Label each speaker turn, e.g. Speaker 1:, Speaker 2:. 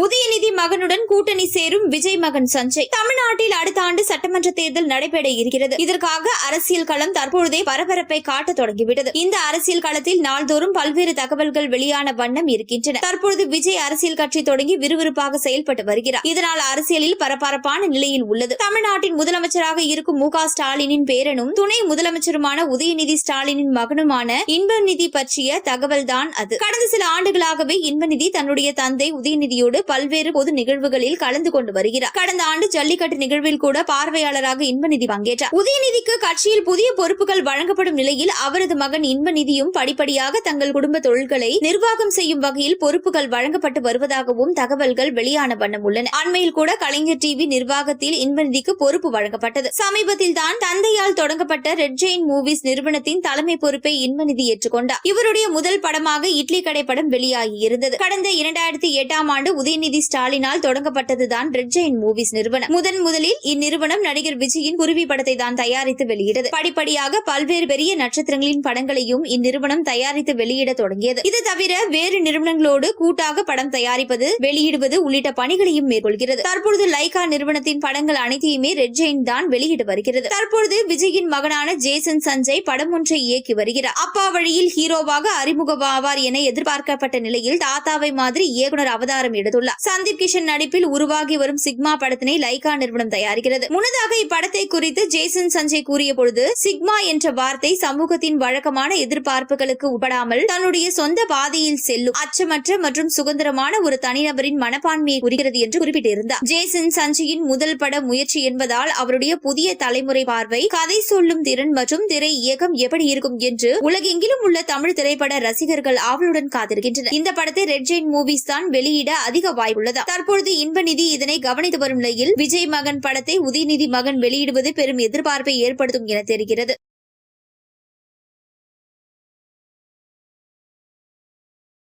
Speaker 1: உதயநிதி மகனுடன் கூட்டணி சேரும் விஜய் மகன் சஞ்சய். தமிழ்நாட்டில் அடுத்த ஆண்டு சட்டமன்ற தேர்தல் நடைபெற இருக்கிறது. இதற்காக அரசியல் களம் தற்பொழுதே பரபரப்பை காட்ட தொடங்கிவிட்டது. இந்த அரசியல் களத்தில் நாள்தோறும் பல்வேறு தகவல்கள் வெளியான வண்ணம் இருக்கின்றன. தற்பொழுது விஜய் அரசியல் கட்சி தொடங்கி விறுவிறுப்பாக செயல்பட்டு வருகிறார். இதனால் அரசியலில் பரபரப்பான நிலையில் உள்ளது. தமிழ்நாட்டின் முதலமைச்சராக இருக்கும் மு க ஸ்டாலினின் பேரனும் துணை முதலமைச்சருமான உதயநிதி ஸ்டாலினின் மகனுமான இன்பநிதி பற்றிய தகவல்தான் அது. கடந்த சில ஆண்டுகளாகவே இன்பநிதி தன்னுடைய தந்தை உதயநிதியோடு பல்வேறு பொது நிகழ்வுகளில் கலந்து கொண்டு வருகிறார். கடந்த ஆண்டு ஜல்லிக்கட்டு நிகழ்வில் கூட பார்வையாளராக இன்பநிதி பங்கேற்றார். உதயநிதிக்கு கட்சியில் புதிய பொறுப்புகள் வழங்கப்படும் நிலையில் அவரது மகன் இன்பநிதியும் படிப்படியாக தங்கள் குடும்ப தொழில்களை நிர்வாகம் செய்யும் வகையில் பொறுப்புகள் வழங்கப்பட்டு வருவதாகவும் தகவல்கள் வெளியான வண்ணம் உள்ளன. அண்மையில் கூட கலைஞர் டிவி நிர்வாகத்தில் இன்பநிதிக்கு பொறுப்பு வழங்கப்பட்டது. சமீபத்தில் தான் தந்தையால் தொடங்கப்பட்ட ரெட் ஜெயின் மூவிஸ் நிறுவனத்தின் தலைமை பொறுப்பை இன்பநிதி ஏற்றுக்கொண்டார். இவருடைய முதல் படமாக இட்லி கடை படம் வெளியாகி இருந்தது. கடந்த 2008ஆம் ஆண்டு உதயநிதி ஸ்டாலினால் தொடங்கப்பட்டதுதான் ரெட் ஜெயின் மூவிஸ் நிறுவனம். முதலில் இந்நிறுவனம் நடிகர் விஜயின் குருவி படத்தை தான் தயாரித்து வெளியிட்டது. படிப்படியாக பல்வேறு பெரிய நட்சத்திரங்களின் படங்களையும் இந்நிறுவனம் தயாரித்து வெளியிட தொடங்கியது. இது தவிர வேறு நிறுவனங்களோடு கூட்டாக படம் தயாரிப்பது, வெளியிடுவது உள்ளிட்ட பணிகளையும் மேற்கொள்கிறது. தற்பொழுது லைகா நிறுவனத்தின் படங்கள் அனைத்தையுமே ரெட் ஜெயின் தான் வெளியிட்டு வருகிறது. தற்பொழுது விஜயின் மகனான ஜேசன் சஞ்சய் படம் ஒன்றை இயக்கி வருகிறார். அப்பா வழியில் ஹீரோவாக அறிமுகமாவார் என எதிர்பார்க்கப்பட்ட நிலையில் தாத்தாவை மாதிரி இயக்குனர் அவதாரம் எடுத்துள்ளார். சந்தீப் கிஷன் நடிப்பில் உருவாகி வரும் சிக்மா படத்தினை லைகா நிறுவனம் தயாரிக்கிறது. முன்னதாக இப்படத்தை குறித்து ஜேசன் சஞ்சய் கூறிய பொழுது, சிக்மா என்ற வார்த்தை சமூகத்தின் வழக்கமான எதிர்பார்ப்புகளுக்கு உட்படாமல் தன்னுடைய சொந்த பாதையில் செல்லும் அச்சமற்ற மற்றும் சுதந்திரமான ஒரு தனிநபரின் மனப்பான்மையை குறிக்கிறது என்று குறிப்பிட்டிருந்தார். ஜேசன் சஞ்சயின் முதல் பட முயற்சி என்பதால் அவருடைய புதிய தலைமுறை பார்வை, கதை சொல்லும் திறன் மற்றும் திரை இயக்கம் எப்படி இருக்கும் என்று உலகெங்கிலும் உள்ள தமிழ் திரைப்பட ரசிகர்கள் ஆவலுடன் காத்திருக்கின்றனர். இந்த படத்தை ரெட் ஜெயின் மூவிஸ் தான் வெளியிட அதிக வாய்ப்புள்ளதா? தற்பொழுது இன்பநிதி இதனை கவனித்து வரும் நிலையில் விஜய் மகன் படத்தை உதயநிதி மகன் வெளியிடுவது பெரும் எதிர்பார்ப்பை ஏற்படுத்தும் என தெரிகிறது.